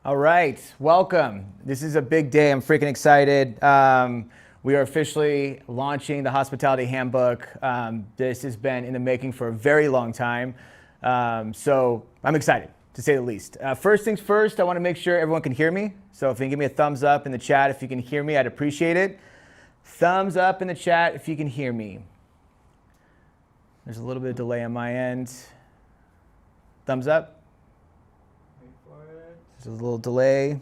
All right, welcome. This is a big day. I'm freaking excited. We are officially launching the Hospitality Handbook. This has been in the making for a very long time. So I'm excited, to say the least. First things first, I want to make sure everyone can hear me. So if you can give me a thumbs up in the chat if you can hear me, I'd appreciate it. Thumbs up in the chat if you can hear me. There's a little bit of delay on my end. Thumbs up. There's a little delay.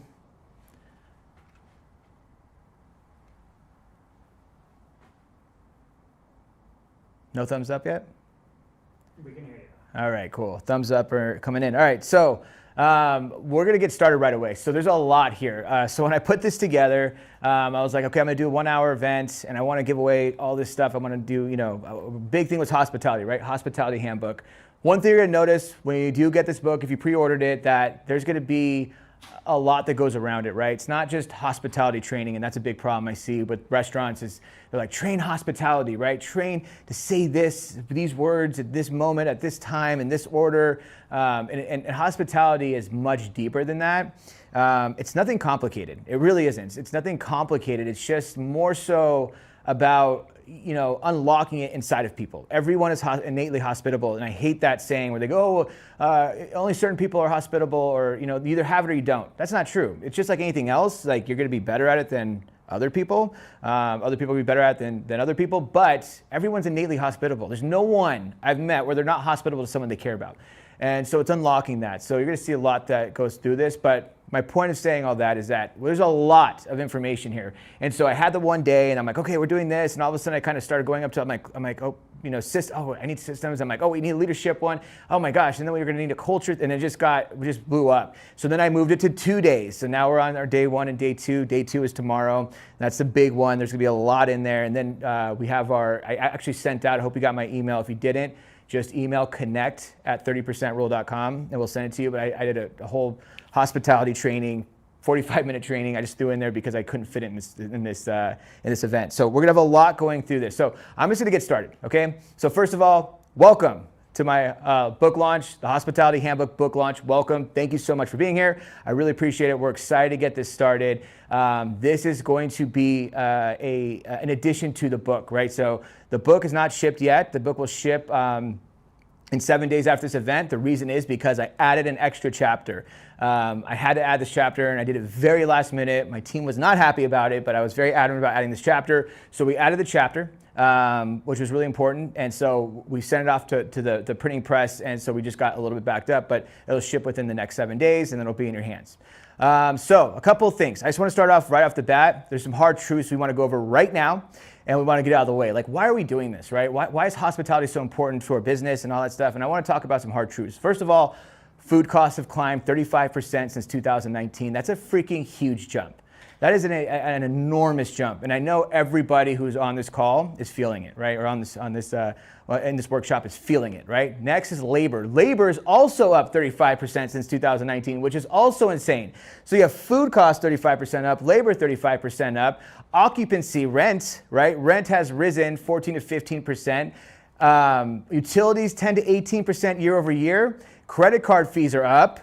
No thumbs up yet? We can hear you. All right, cool. Thumbs up are coming in. All right, so we're going to get started right away. So there's a lot here. So when I put this together, I was like, okay, I'm going to do a 1 hour event, and I want to give away all this stuff. I want to do, a big thing was hospitality, right? Hospitality Handbook. One thing you're going to notice when you do get this book, if you pre-ordered it, that there's going to be a lot that goes around it, right? It's not just hospitality training, and that's a big problem I see with restaurants is they're like, train hospitality, right? Train to say these words at this moment, at this time, in this order. And hospitality is much deeper than that. It's nothing complicated. It really isn't. It's nothing complicated. It's just more so about unlocking it inside of people. Everyone is innately hospitable, and I hate that saying where they go, only certain people are hospitable, or you either have it or you don't. That's not true. It's just like anything else. Like you're going to be better at it than other people. Other people will be better at it than other people, but everyone's innately hospitable. There's no one I've met where they're not hospitable to someone they care about. And so it's unlocking that. So you're going to see a lot that goes through this, but my point of saying all that is that there's a lot of information here. And so I had the one day and I'm like, okay, we're doing this. And all of a sudden I kind of started going up to, I'm like, I need systems. I'm like, oh, we need a leadership one. Oh my gosh. And then we were going to need a culture. And it just blew up. So then I moved it to 2 days. So now we're on our day 1 and day 2. Day 2 is tomorrow. That's the big one. There's going to be a lot in there. And then we have I actually sent out, I hope you got my email. If you didn't, just email connect@30percentrule.com and we'll send it to you. But I did a whole hospitality training, 45-minute training. I just threw in there because I couldn't fit it in this event. So we're gonna have a lot going through this. So I'm just gonna get started, okay? So first of all, welcome to my book launch, the Hospitality Handbook Book launch. Welcome. Thank you so much for being here. I really appreciate it. We're excited to get this started. This is going to be an addition to the book, right? So the book is not shipped yet. The book will ship in 7 days after this event. The reason is because I added an extra chapter. I had to add this chapter and I did it very last minute. My team was not happy about it, but I was very adamant about adding this chapter. So we added the chapter, which was really important. And so we sent it off to the printing press. And so we just got a little bit backed up, but it'll ship within the next 7 days and then it'll be in your hands. So a couple of things. I just want to start off right off the bat. There's some hard truths we want to go over right now. And we want to get out of the way. Like, why are we doing this, right? Why is hospitality so important to our business and all that stuff? And I want to talk about some hard truths. First of all, food costs have climbed 35% since 2019. That's a freaking huge jump. That is an enormous jump. And I know everybody who's on this call is feeling it, right? Or in this workshop is feeling it, right? Next is labor. Labor is also up 35% since 2019, which is also insane. So you have food costs 35% up, labor 35% up, occupancy, rent, right? Rent has risen 14 to 15%. Utilities 10 to 18% year over year. Credit card fees are up.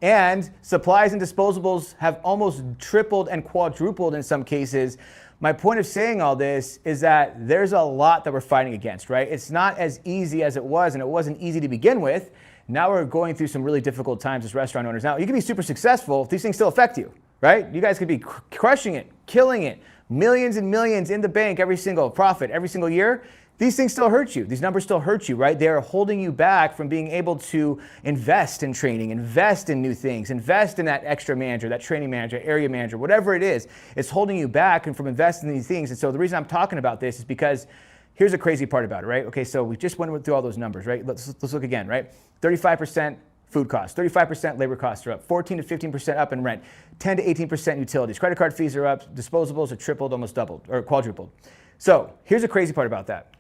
And supplies and disposables have almost tripled and quadrupled in some cases. My point of saying all this is that there's a lot that we're fighting against, right? It's not as easy as it was, and it wasn't easy to begin with. Now we're going through some really difficult times as restaurant owners. Now, you can be super successful if these things still affect you, right? You guys could be crushing it, killing it, millions and millions in the bank every single year. These things still hurt you. These numbers still hurt you, right? They're holding you back from being able to invest in training, invest in new things, invest in that extra manager, that training manager, area manager, whatever it is. It's holding you back and from investing in these things. And so the reason I'm talking about this is because here's the crazy part about it, right? Okay, so we just went through all those numbers, right? Let's look again, right? 35% food costs, 35% labor costs are up, 14 to 15% up in rent, 10 to 18% utilities. Credit card fees are up, disposables are tripled, almost doubled, or quadrupled. So here's the crazy part about that.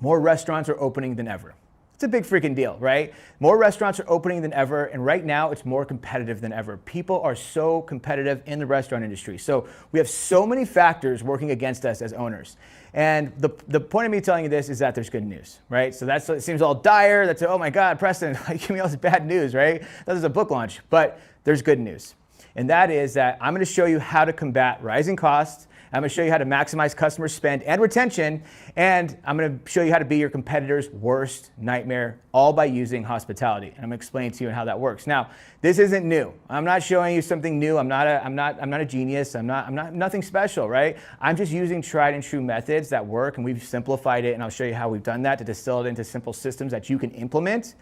More restaurants are opening than ever. It's a big freaking deal, right? More restaurants are opening than ever, and right now it's more competitive than ever. People are so competitive in the restaurant industry. So we have so many factors working against us as owners. And the point of me telling you this is that there's good news, right? So it seems all dire. That's, oh my God, Preston, give me all this bad news, right? This is a book launch, but there's good news. And that is that I'm gonna show you how to combat rising costs. I'm going to show you how to maximize customer spend and retention, and I'm going to show you how to be your competitor's worst nightmare, all by using hospitality. And I'm going to explain to you how that works. Now, this isn't new. I'm not showing you something new. I'm not a genius. I'm not nothing special, right? I'm just using tried and true methods that work, and we've simplified it, and I'll show you how we've done that to distill it into simple systems that you can implement.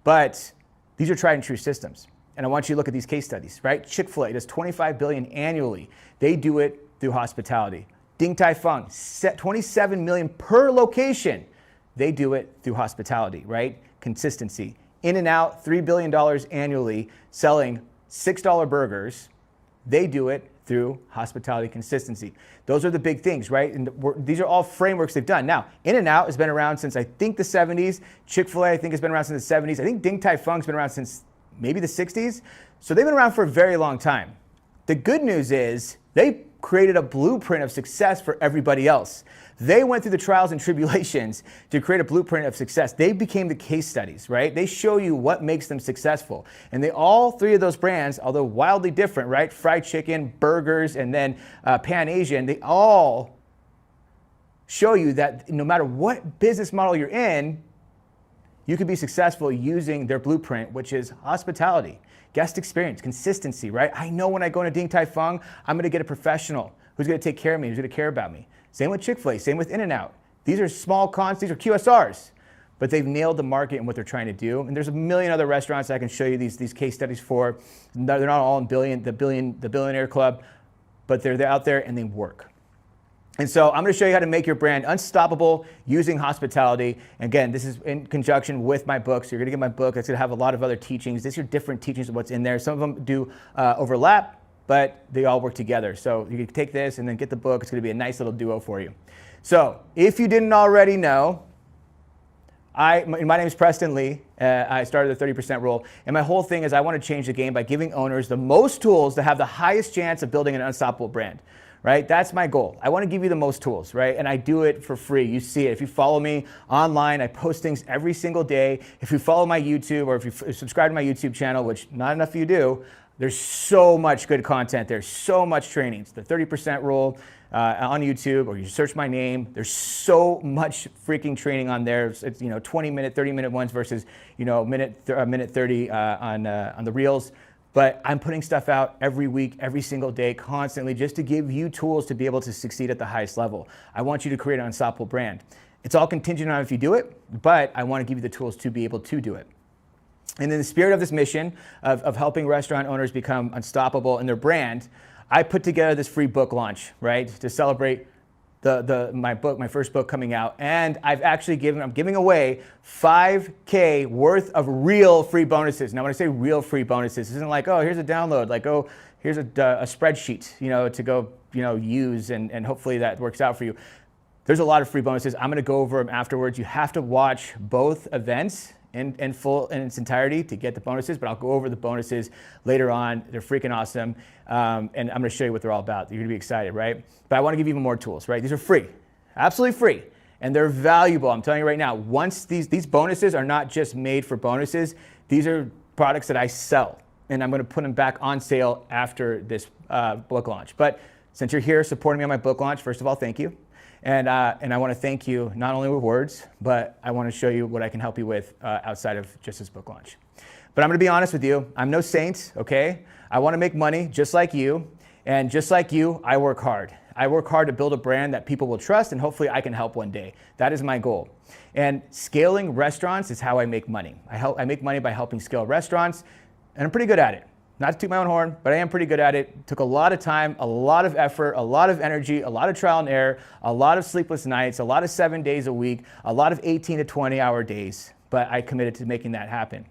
But these are tried and true systems. And I want you to look at these case studies, right? Chick-fil-A does $25 billion annually. They do it through hospitality. Ding Tai Fung, $27 million per location. They do it through hospitality, right? Consistency. In-N-Out, $3 billion annually, selling $6 burgers. They do it through hospitality consistency. Those are the big things, right? And these are all frameworks they've done. Now, In-N-Out has been around since I think the 70s. Chick-fil-A I think has been around since the 70s. I think Ding Tai Fung's been around since maybe the 60s. So they've been around for a very long time. The good news is they created a blueprint of success for everybody else. They went through the trials and tribulations to create a blueprint of success. They became the case studies, right? They show you what makes them successful. And all three of those brands, although wildly different, right? Fried chicken, burgers, and then Pan Asian, they all show you that no matter what business model you're in, you can be successful using their blueprint, which is hospitality, guest experience, consistency, right? I know when I go into Ding Tai Fung, I'm gonna get a professional who's gonna take care of me, who's gonna care about me. Same with Chick-fil-A, same with In-N-Out. These are small cons, these are QSRs, but they've nailed the market and what they're trying to do. And there's a million other restaurants I can show you these case studies for. They're not all in the billionaire club, but they're out there and they work. And so I'm going to show you how to make your brand unstoppable using hospitality. Again, this is in conjunction with my book. So you're going to get my book. It's going to have a lot of other teachings. These are different teachings of what's in there. Some of them do overlap, but they all work together. So you can take this and then get the book. It's going to be a nice little duo for you. So if you didn't already know, my name is Preston Lee. I started the 30% rule. And my whole thing is I want to change the game by giving owners the most tools to have the highest chance of building an unstoppable brand. Right? That's my goal. I want to give you the most tools, right? And I do it for free. You see it. If you follow me online, I post things every single day. If you follow my YouTube or if you subscribe to my YouTube channel, which not enough of you do, there's so much good content. There's so much training. It's the 30% rule on YouTube, or you search my name. There's so much freaking training on there. It's 20-minute, 30-minute ones versus minute 30 on the reels. But I'm putting stuff out every week, every single day, constantly, just to give you tools to be able to succeed at the highest level. I want you to create an unstoppable brand. It's all contingent on if you do it, but I want to give you the tools to be able to do it. And in the spirit of this mission of helping restaurant owners become unstoppable in their brand, I put together this free book launch, right, to celebrate my first book coming out, and I'm giving away $5K worth of real free bonuses. Now, when I say real free bonuses, this isn't like, oh, here's a download, like, oh, here's a spreadsheet, to go, use, and hopefully that works out for you. There's a lot of free bonuses. I'm going to go over them afterwards. You have to watch both events in its entirety to get the bonuses, but I'll go over the bonuses later on. They're freaking awesome, and I'm going to show you what they're all about. You're going to be excited, right? But I want to give you even more tools, right? These are free, absolutely free, and they're valuable. I'm telling you right now, once these bonuses are not just made for bonuses, these are products that I sell, and I'm going to put them back on sale after this book launch. But since you're here supporting me on my book launch, first of all, thank you. And I want to thank you not only with words, but I want to show you what I can help you with outside of just this book launch. But I'm going to be honest with you. I'm no saint, okay? I want to make money just like you. And just like you, I work hard. I work hard to build a brand that people will trust, and hopefully I can help one day. That is my goal. And scaling restaurants is how I make money. I make money by helping scale restaurants, and I'm pretty good at it. Not to toot my own horn, but I am pretty good at it. It took a lot of time, a lot of effort, a lot of energy, a lot of trial and error, a lot of sleepless nights, a lot of 7 days a week, a lot of 18 to 20 hour days, but I committed to making that happen.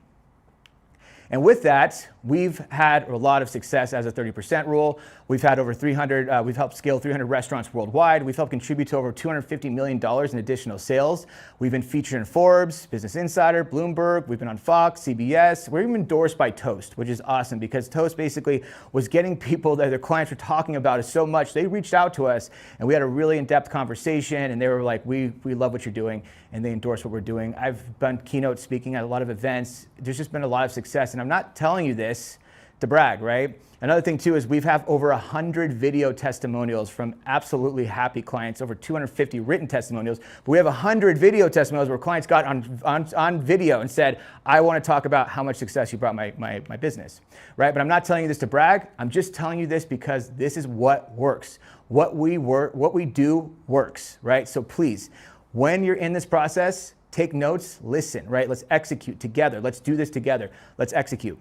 And with that, we've had a lot of success as a 30% rule. We've had over 300, we've helped scale 300 restaurants worldwide. We've helped contribute to over $250 million in additional sales. We've been featured in Forbes, Business Insider, Bloomberg. We've been on Fox, CBS. We're even endorsed by Toast, which is awesome because Toast basically was getting people that their clients were talking about us so much. They reached out to us and we had a really in-depth conversation and they were like, we love what you're doing, and they endorse what we're doing. I've done keynote speaking at a lot of events. There's just been a lot of success, and I'm not telling you this to brag, right? Another thing too is we've have over 100 video testimonials from absolutely happy clients, over 250 written testimonials, but we have 100 video testimonials where clients got on video and said, I want to talk about how much success you brought my business, right? But I'm not telling you this to brag. I'm just telling you this because this is what works. What we do works, right? So please, when you're in this process, take notes, listen, right? Let's execute together. Let's do this together. Let's execute.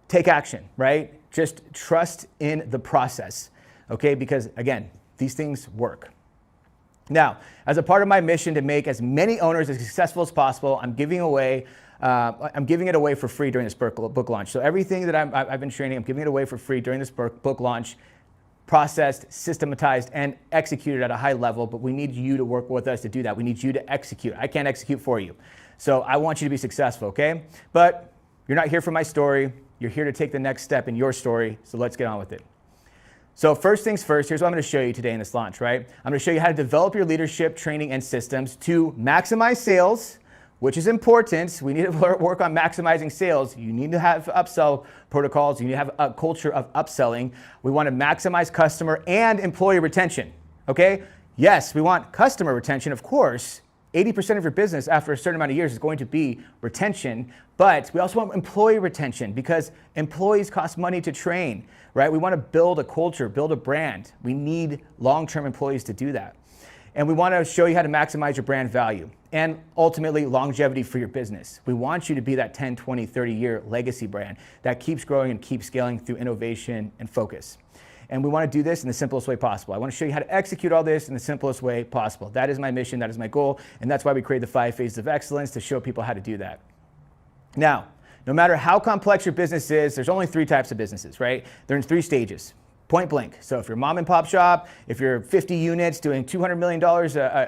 Take action, right? Just trust in the process, okay? Because again, these things work. Now, as a part of my mission to make as many owners as successful as possible, I'm giving it away for free during this book launch. So everything that I've been training, I'm giving it away for free during this book launch, processed, systematized, and executed at a high level, but we need you to work with us to do that. We need you to execute. I can't execute for you. So I want you to be successful, okay? But you're not here for my story. You're here to take the next step in your story, so let's get on with it. So first things first, here's what I'm going to show you today in this launch, right? I'm going to show you how to develop your leadership, training, and systems to maximize sales, which is important. We need to work on maximizing sales. You need to have upsell protocols. You need to have a culture of upselling. We want to maximize customer and employee retention, okay? Yes, we want customer retention, of course. 80% of your business after a certain amount of years is going to be retention, but we also want employee retention because employees cost money to train, right? We want to build a culture, build a brand. We need long-term employees to do that. And we want to show you how to maximize your brand value and ultimately longevity for your business. We want you to be that 10, 20, 30-year legacy brand that keeps growing and keeps scaling through innovation and focus. And we want to do this in the simplest way possible. I want to show you how to execute all this in the simplest way possible. That is my mission, that is my goal, and that's why we create the 5 phases of excellence to show people how to do that. Now, no matter how complex your business is, there's only 3 types of businesses, right? They're in 3 stages. Point blank. So if you're a mom and pop shop, if you're 50 units doing $200 million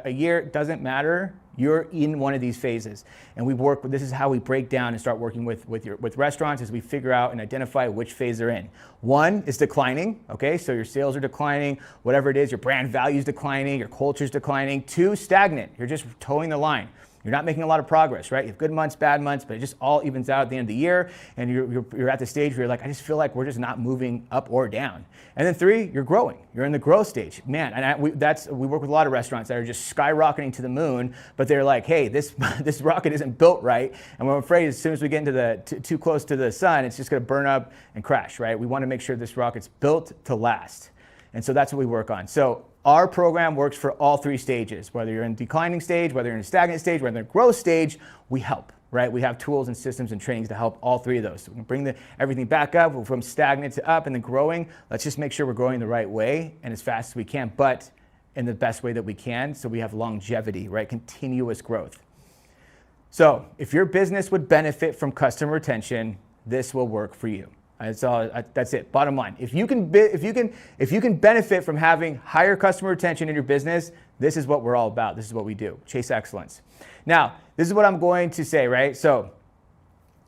a year, it doesn't matter. You're in one of these phases. And this is how we break down and start working with restaurants as we figure out and identify which phase they're in. 1 is declining, okay? So your sales are declining, whatever it is, your brand value is declining, your culture is declining. 2, stagnant. You're just towing the line. You're not making a lot of progress, right? You have good months, bad months, but it just all evens out at the end of the year, and you're at the stage where you're like, I just feel like we're just not moving up or down. And then 3, you're growing. You're in the growth stage. Man, and we work with a lot of restaurants that are just skyrocketing to the moon, but they're like, hey, this rocket isn't built right, and we're afraid as soon as we get into too close to the sun, it's just gonna burn up and crash, right? We wanna make sure this rocket's built to last. And so that's what we work on. So our program works for all 3 stages. Whether you're in declining stage, whether you're in a stagnant stage, whether you're in a growth stage, we help, right? We have tools and systems and trainings to help all 3 of those. So we can bring everything back up from stagnant to up and then growing. Let's just make sure we're growing the right way and as fast as we can, but in the best way that we can so we have longevity, right? Continuous growth. So if your business would benefit from customer retention, this will work for you. That's it. Bottom line. If you can benefit from having higher customer retention in your business, this is what we're all about. This is what we do. Chase excellence. Now, this is what I'm going to say, right? So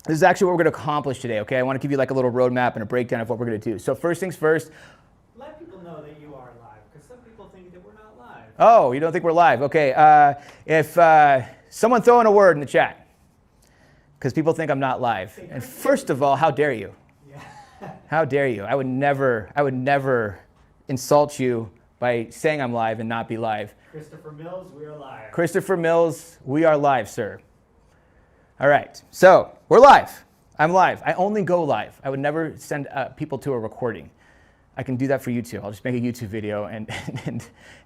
this is actually what we're going to accomplish today, okay? I want to give you like a little roadmap and a breakdown of what we're going to do. So first things first. Let people know that you are live, because some people think that we're not live. Oh, you don't think we're live? Okay. If someone throw in a word in the chat, because people think I'm not live. And first of all, how dare you? How dare you? I would never insult you by saying I'm live and not be live. Christopher Mills, we are live. Christopher Mills, we are live, sir. All right, so we're live. I'm live. I only go live. I would never send people to a recording. I can do that for YouTube. I'll just make a YouTube video and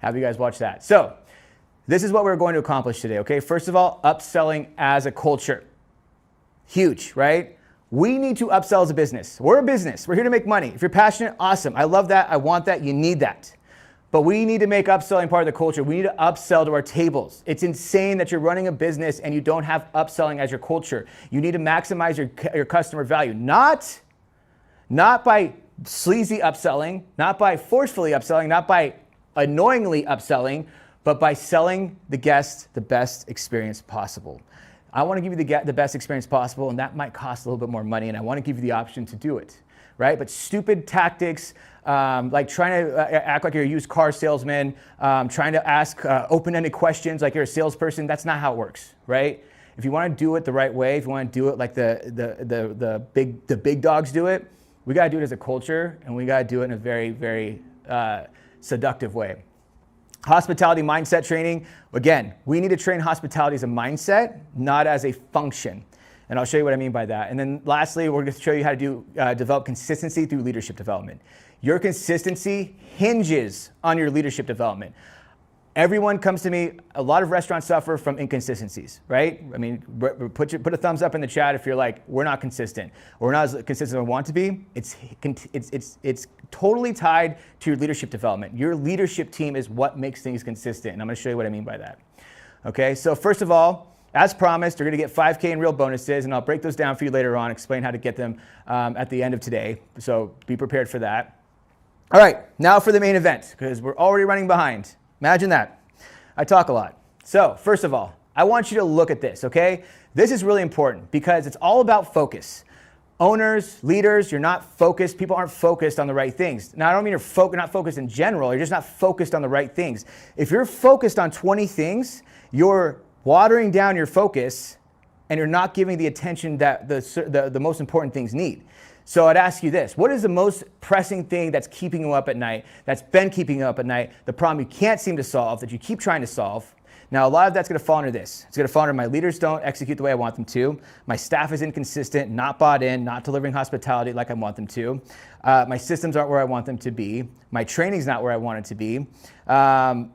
have you guys watch that. So this is what we're going to accomplish today, okay? First of all, upselling as a culture. Huge, right? We need to upsell as a business. We're a business. We're here to make money. If you're passionate, awesome. I love that. I want that. You need that. But we need to make upselling part of the culture. We need to upsell to our tables. It's insane that you're running a business and you don't have upselling as your culture. You need to maximize your customer value, not by sleazy upselling, not by forcefully upselling, not by annoyingly upselling, but by selling the guests the best experience possible. I want to give you the best experience possible, and that might cost a little bit more money, and I want to give you the option to do it, right? But stupid tactics, like trying to act like you're a used car salesman, trying to ask open-ended questions like you're a salesperson, that's not how it works, right? If you want to do it the right way, if you want to do it like the big dogs do it, we got to do it as a culture, and we got to do it in a very, very seductive way. Hospitality mindset training. Again, we need to train hospitality as a mindset, not as a function. And I'll show you what I mean by that. And then lastly, we're going to show you how to develop consistency through leadership development. Your consistency hinges on your leadership development. Everyone comes to me, a lot of restaurants suffer from inconsistencies, right? I mean, put a thumbs up in the chat if you're like, we're not consistent, or we're not as consistent as we want to be. It's totally tied to your leadership development. Your leadership team is what makes things consistent, and I'm gonna show you what I mean by that. Okay, so first of all, as promised, you're gonna get 5K in real bonuses, and I'll break those down for you later on, explain how to get them at the end of today, so be prepared for that. All right, now for the main event, because we're already running behind. Imagine that. I talk a lot. So first of all, I want you to look at this, okay? This is really important because it's all about focus. Owners, leaders, you're not focused. People aren't focused on the right things. Now, I don't mean you're not focused in general. You're just not focused on the right things. If you're focused on 20 things, you're watering down your focus and you're not giving the attention that the most important things need. So I'd ask you this, what is the most pressing thing that's keeping you up at night, that's been keeping you up at night, the problem you can't seem to solve, that you keep trying to solve? Now, a lot of that's going to fall under this. It's going to fall under my leaders don't execute the way I want them to. My staff is inconsistent, not bought in, not delivering hospitality like I want them to. My systems aren't where I want them to be. My training's not where I want it to be. Our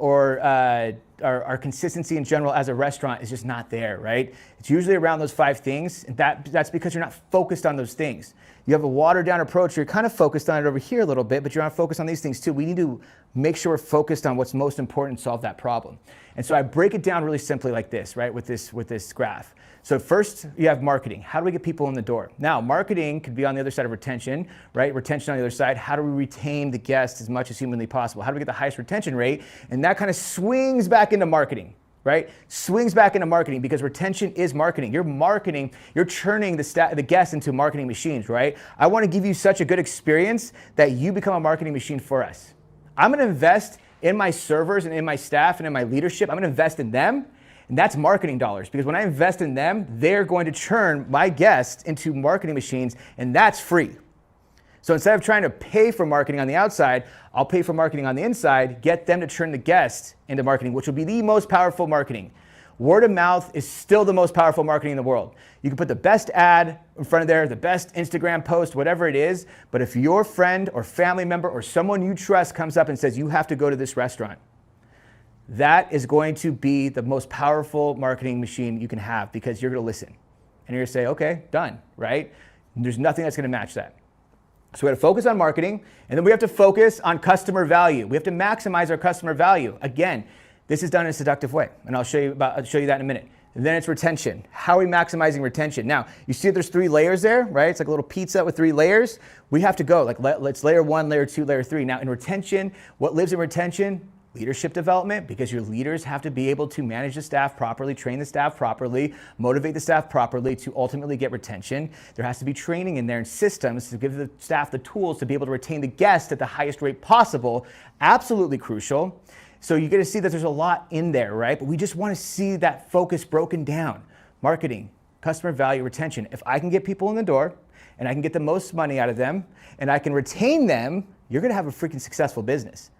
consistency in general as a restaurant is just not there, right? It's usually around those 5 things, and that's because you're not focused on those things. You have a watered down approach, you're kind of focused on it over here a little bit, but you're not focused on these things too. We need to make sure we're focused on what's most important and solve that problem. And so I break it down really simply like this, right, with this graph. So first, you have marketing. How do we get people in the door? Now, marketing could be on the other side of retention, right? Retention on the other side. How do we retain the guests as much as humanly possible? How do we get the highest retention rate? And that kind of swings back into marketing, right? Swings back into marketing because retention is marketing. You're churning the guests into marketing machines, right? I want to give you such a good experience that you become a marketing machine for us. I'm going to invest in my servers and in my staff and in my leadership. I'm going to invest in them. And that's marketing dollars because when I invest in them, they're going to churn my guests into marketing machines, and that's free. So instead of trying to pay for marketing on the outside, I'll pay for marketing on the inside, get them to turn the guests into marketing, which will be the most powerful marketing. Word of mouth is still the most powerful marketing in the world. You can put the best ad in front of there, the best Instagram post, whatever it is, but if your friend or family member or someone you trust comes up and says, you have to go to this restaurant, that is going to be the most powerful marketing machine you can have because you're going to listen. And you're going to say, okay, done, right? And there's nothing that's going to match that. So we have to focus on marketing, and then we have to focus on customer value. We have to maximize our customer value. Again, this is done in a seductive way, and I'll show you that in a minute. And then it's retention. How are we maximizing retention? Now, you see there's 3 layers there, right? It's like a little pizza with 3 layers. We have to go, like let's layer 1, layer 2, layer 3. Now in retention, what lives in retention? Leadership development, because your leaders have to be able to manage the staff properly, train the staff properly, motivate the staff properly to ultimately get retention. There has to be training in there and systems to give the staff the tools to be able to retain the guest at the highest rate possible. Absolutely crucial. So you get to see that there's a lot in there, right? But we just want to see that focus broken down. Marketing, customer value, retention. If I can get people in the door and I can get the most money out of them and I can retain them, you're going to have a freaking successful business.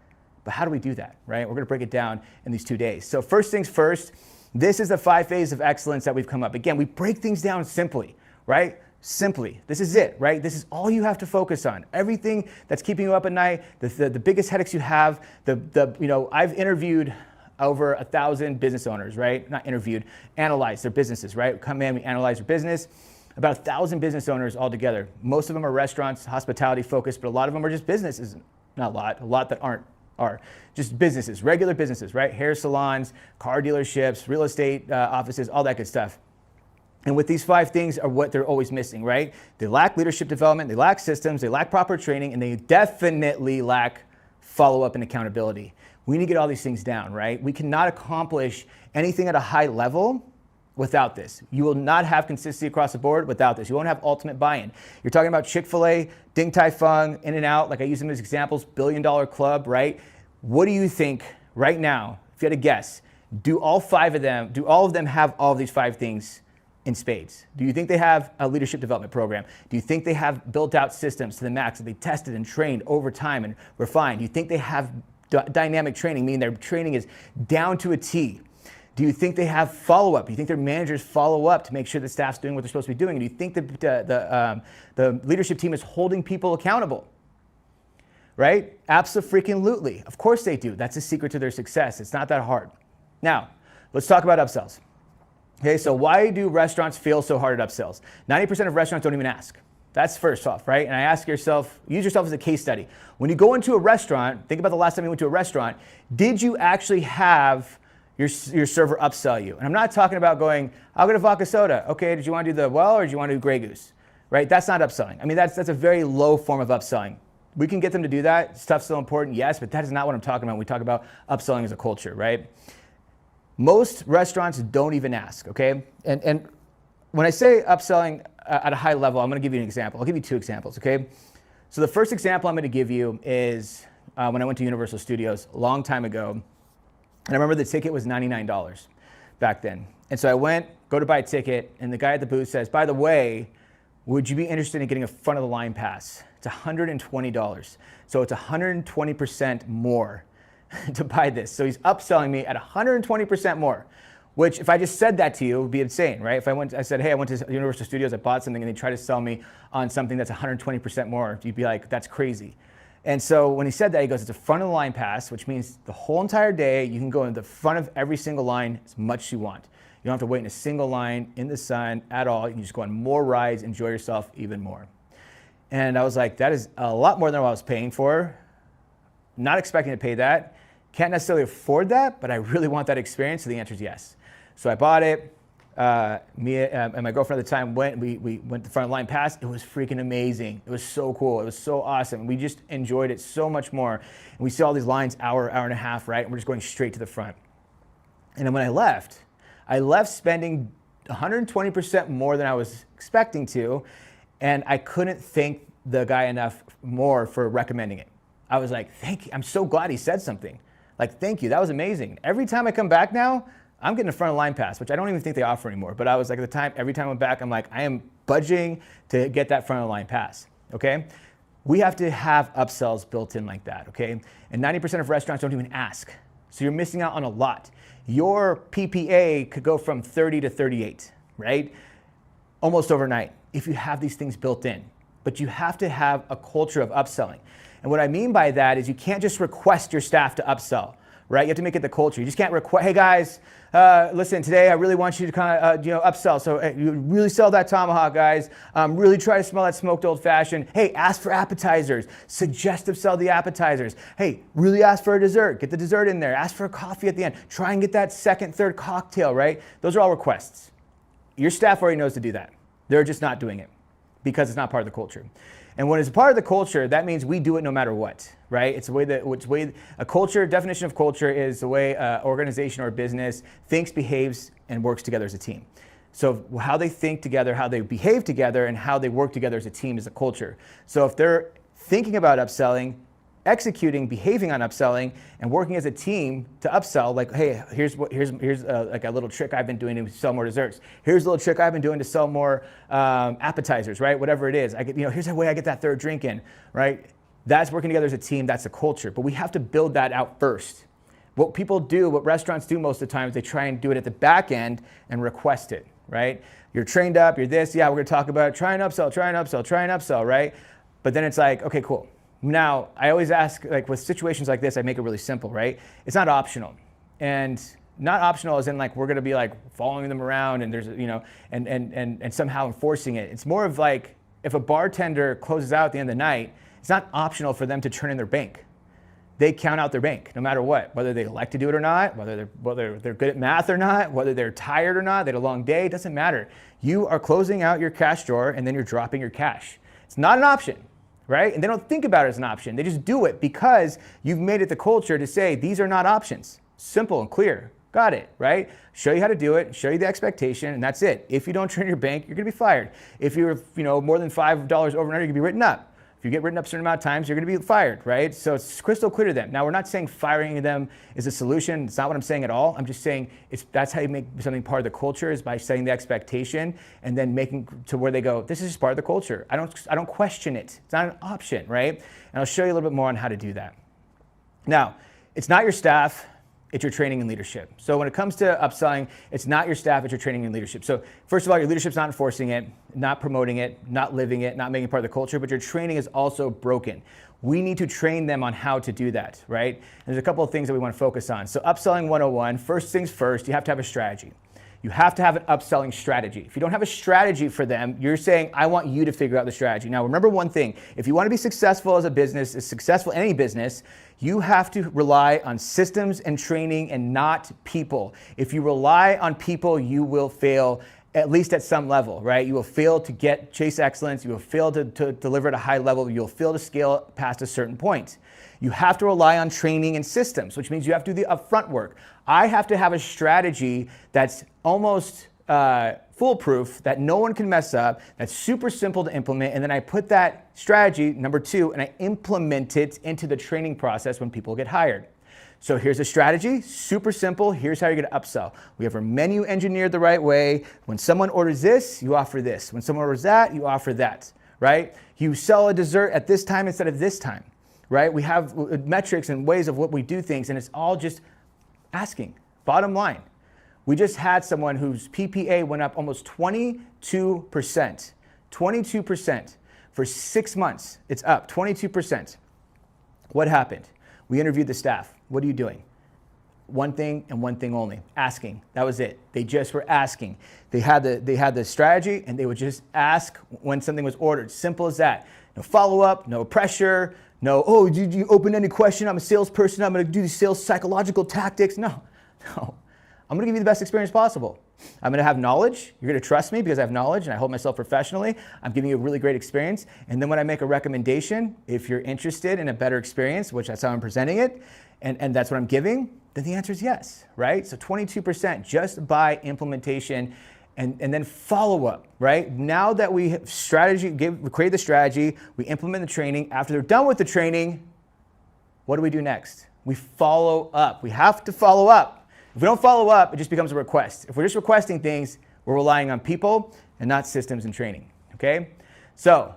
But how do we do that, right? We're going to break it down in these 2 days. So first things first, this is the 5 phases of excellence that we've come up. Again, we break things down simply, right? Simply. This is it, right? This is all you have to focus on. Everything that's keeping you up at night, the biggest headaches you have, I've interviewed over 1,000 business owners, right? Not interviewed, analyzed their businesses, right? Come in, we analyze their business. About 1,000 business owners altogether. Most of them are restaurants, hospitality focused, but a lot of them are just businesses. Not a lot that aren't are? Just businesses, regular businesses, right? Hair salons, car dealerships, real estate offices, all that good stuff. And with these 5 things are what they're always missing, right? They lack leadership development, they lack systems, they lack proper training, and they definitely lack follow-up and accountability. We need to get all these things down, right? We cannot accomplish anything at a high level without this. You will not have consistency across the board without this. You won't have ultimate buy-in. You're talking about Chick-fil-A, Ding Tai Fung, In-N-Out, like I use them as examples, billion-dollar club, right? What do you think right now, if you had to guess, do all of them have all of these 5 things in spades? Do you think they have a leadership development program? Do you think they have built out systems to the max that they tested and trained over time and refined? Do you think they have dynamic training, meaning their training is down to a T? Do you think they have follow-up? Do you think their managers follow up to make sure the staff's doing what they're supposed to be doing? Do you think the leadership team is holding people accountable? Right? Abso-freaking-lutely. Of course they do. That's the secret to their success. It's not that hard. Now, let's talk about upsells. Okay, so why do restaurants fail so hard at upsells? 90% of restaurants don't even ask. That's first off, right? And I ask yourself, use yourself as a case study. When you go into a restaurant, think about the last time you went to a restaurant, did you actually have your server upsell you? And I'm not talking about going, I'll get a vodka soda. Okay, did you want to do the well or did you want to do Grey Goose? Right? That's not upselling. I mean, that's a very low form of upselling. We can get them to do that. Stuff's still important, yes, but that is not what I'm talking about when we talk about upselling as a culture, right? Most restaurants don't even ask, okay? And when I say upselling at a high level, I'm gonna give you an example. I'll give you 2 examples, okay? So the first example I'm gonna give you is when I went to Universal Studios a long time ago. And I remember the ticket was $99 back then. And so I go to buy a ticket, and the guy at the booth says, by the way, would you be interested in getting a front of the line pass? It's $120. So it's 120% more to buy this. So he's upselling me at 120% more, which if I just said that to you, it would be insane, right? If I said, hey, I went to Universal Studios, I bought something, and they try to sell me on something that's 120% more, you'd be like, that's crazy. And so when he said that, he goes, it's a front of the line pass, which means the whole entire day, you can go in the front of every single line as much as you want. You don't have to wait in a single line in the sun at all. You can just go on more rides, enjoy yourself even more. And I was like, that is a lot more than what I was paying for. Not expecting to pay that. Can't necessarily afford that, but I really want that experience. So the answer is yes. So I bought it. Me and my girlfriend at the time we went the front of the line pass. It was freaking amazing. It was so cool. It was so awesome. We just enjoyed it so much more. And we see all these lines, hour and a half, right? And we're just going straight to the front. And then when I left spending 120% more than I was expecting to, and I couldn't thank the guy enough more for recommending it. I was like, thank you. I'm so glad he said something. Like, thank you. That was amazing. Every time I come back now, I'm getting a front of line pass, which I don't even think they offer anymore. But I was like, at the time, every time I went back, I'm like, I am budgeting to get that front of line pass, okay? We have to have upsells built in like that, okay? And 90% of restaurants don't even ask. So you're missing out on a lot. Your PPA could go from 30 to 38, right? Almost overnight if you have these things built in. But you have to have a culture of upselling. And what I mean by that is you can't just request your staff to upsell, right? You have to make it the culture. You just can't request, hey guys, listen, today I really want you to kind of upsell. So you really sell that tomahawk, guys. Really try to smell that smoked old fashioned. Hey, ask for appetizers. Suggestive sell the appetizers. Hey, really ask for a dessert. Get the dessert in there. Ask for a coffee at the end. Try and get that second, third cocktail, right? Those are all requests. Your staff already knows to do that. They're just not doing it because it's not part of the culture. And when it's part of the culture, that means we do it no matter what, right? It's a culture, definition of culture is the way an organization or business thinks, behaves, and works together as a team. So how they think together, how they behave together, and how they work together as a team is a culture. So if they're thinking about upselling, executing, behaving on upselling, and working as a team to upsell, like, hey, here's like a little trick I've been doing to sell more desserts. Here's a little trick I've been doing to sell more appetizers, right? Whatever it is. Here's the way I get that third drink in, right? That's working together as a team. That's a culture. But we have to build that out first. What people do, what restaurants do most of the time is they try and do it at the back end and request it, right? You're trained up, you're this, yeah, we're gonna talk about it. Try and upsell, right? But then it's like, okay, cool. Now, I always ask, like with situations like this, I make it really simple, right? It's not optional. And not optional as in like we're gonna be like following them around and there's, and somehow enforcing it. It's more of like if a bartender closes out at the end of the night, it's not optional for them to turn in their bank. they count out their bank no matter what, whether they like to do it or not, whether they're good at math or not, whether they're tired or not, they had a long day, it doesn't matter. You are closing out your cash drawer and then you're dropping your cash. It's not an option, right? And they don't think about it as an option. They just do it because you've made it the culture to say these are not options. Simple and clear. Got it, right? Show you how to do it, show you the expectation, and that's it. If you don't train your bank, you're gonna be fired. If you're more than $5 overnight, you're gonna be written up. If you get written up a certain amount of times, you're gonna be fired, right? So it's crystal clear to them. Now, we're not saying firing them is a solution. It's not what I'm saying at all. I'm just saying that's how you make something part of the culture, is by setting the expectation and then making to where they go, this is just part of the culture. I don't question it. It's not an option, right? And I'll show you a little bit more on how to do that. Now, it's not your staff, it's your training and leadership. So when it comes to upselling, it's not your staff, it's your training and leadership. So first of all, your leadership's not enforcing it, not promoting it, not living it, not making it part of the culture, but your training is also broken. We need to train them on how to do that, right? And there's a couple of things that we want to focus on. So upselling 101, first things first, you have to have a strategy. You have to have an upselling strategy. If you don't have a strategy for them, you're saying, I want you to figure out the strategy. Now, remember one thing. If you want to be successful as a business, successful in any business, you have to rely on systems and training and not people. If you rely on people, you will fail, at least at some level, right? You will fail to chase excellence. You will fail to deliver at a high level. You'll fail to scale past a certain point. You have to rely on training and systems, which means you have to do the upfront work. I have to have a strategy that's almost foolproof, that no one can mess up, that's super simple to implement, and then I put that strategy, number two, and I implement it into the training process when people get hired. So here's a strategy, super simple. Here's how you're gonna upsell. We have our menu engineered the right way. When someone orders this, you offer this. When someone orders that, you offer that, right? You sell a dessert at this time instead of this time, right? We have metrics and ways of what we do things, and it's all just asking. Bottom line, we just had someone whose PPA went up almost 22%. 22% for 6 months. It's up 22%. What happened? We interviewed the staff. What are you doing? One thing and one thing only, asking. That was it. They just were asking. They had the strategy, and they would just ask when something was ordered. Simple as that. No follow-up, no pressure, no, oh, did you open any question? I'm a salesperson. I'm going to do the sales psychological tactics. No. I'm going to give you the best experience possible. I'm going to have knowledge. You're going to trust me because I have knowledge and I hold myself professionally. I'm giving you a really great experience. And then when I make a recommendation, if you're interested in a better experience, which that's how I'm presenting it, and that's what I'm giving, then the answer is yes, right? So 22% just by implementation and then follow up, right? Now that we have we create the strategy, we implement the training. After they're done with the training, what do we do next? We follow up. We have to follow up. If we don't follow up, it just becomes a request. If we're just requesting things, we're relying on people and not systems and training, okay? So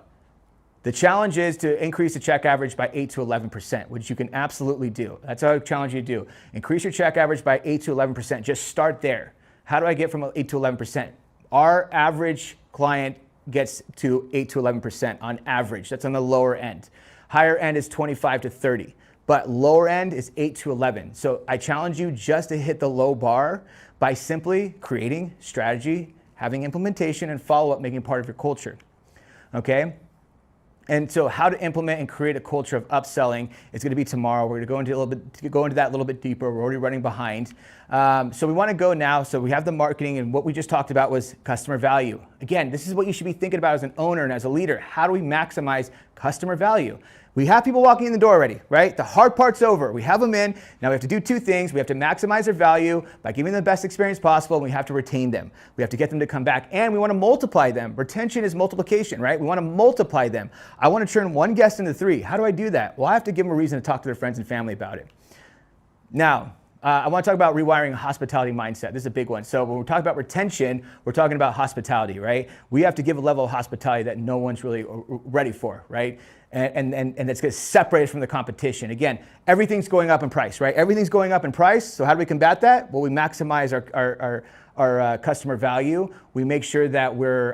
the challenge is to increase the check average by 8 to 11%, which you can absolutely do. That's how I challenge you to do. Increase your check average by 8 to 11%. Just start there. How do I get from 8 to 11%? Our average client gets to 8 to 11% on average. That's on the lower end. Higher end is 25 to 30. But lower end is 8 to 11. So I challenge you just to hit the low bar by simply creating strategy, having implementation, and follow-up, making it part of your culture, okay? And so how to implement and create a culture of upselling is going to be tomorrow. We're going to go into that a little bit deeper. We're already running behind. So we want to go now. So we have the marketing, and what we just talked about was customer value. Again, this is what you should be thinking about as an owner and as a leader. How do we maximize customer value? We have people walking in the door already, right? The hard part's over. We have them in. Now we have to do two things. We have to maximize their value by giving them the best experience possible, and we have to retain them. We have to get them to come back, and we want to multiply them. Retention is multiplication, right? We want to multiply them. I want to turn one guest into 3. How do I do that? Well, I have to give them a reason to talk to their friends and family about it. Now, I want to talk about rewiring a hospitality mindset. This is a big one. So when we're talking about retention, we're talking about hospitality, right? We have to give a level of hospitality that no one's really ready for, right? And it's going to separate us from the competition. Again, everything's going up in price, right? Everything's going up in price. So how do we combat that? Well, we maximize our customer value. We make sure that we're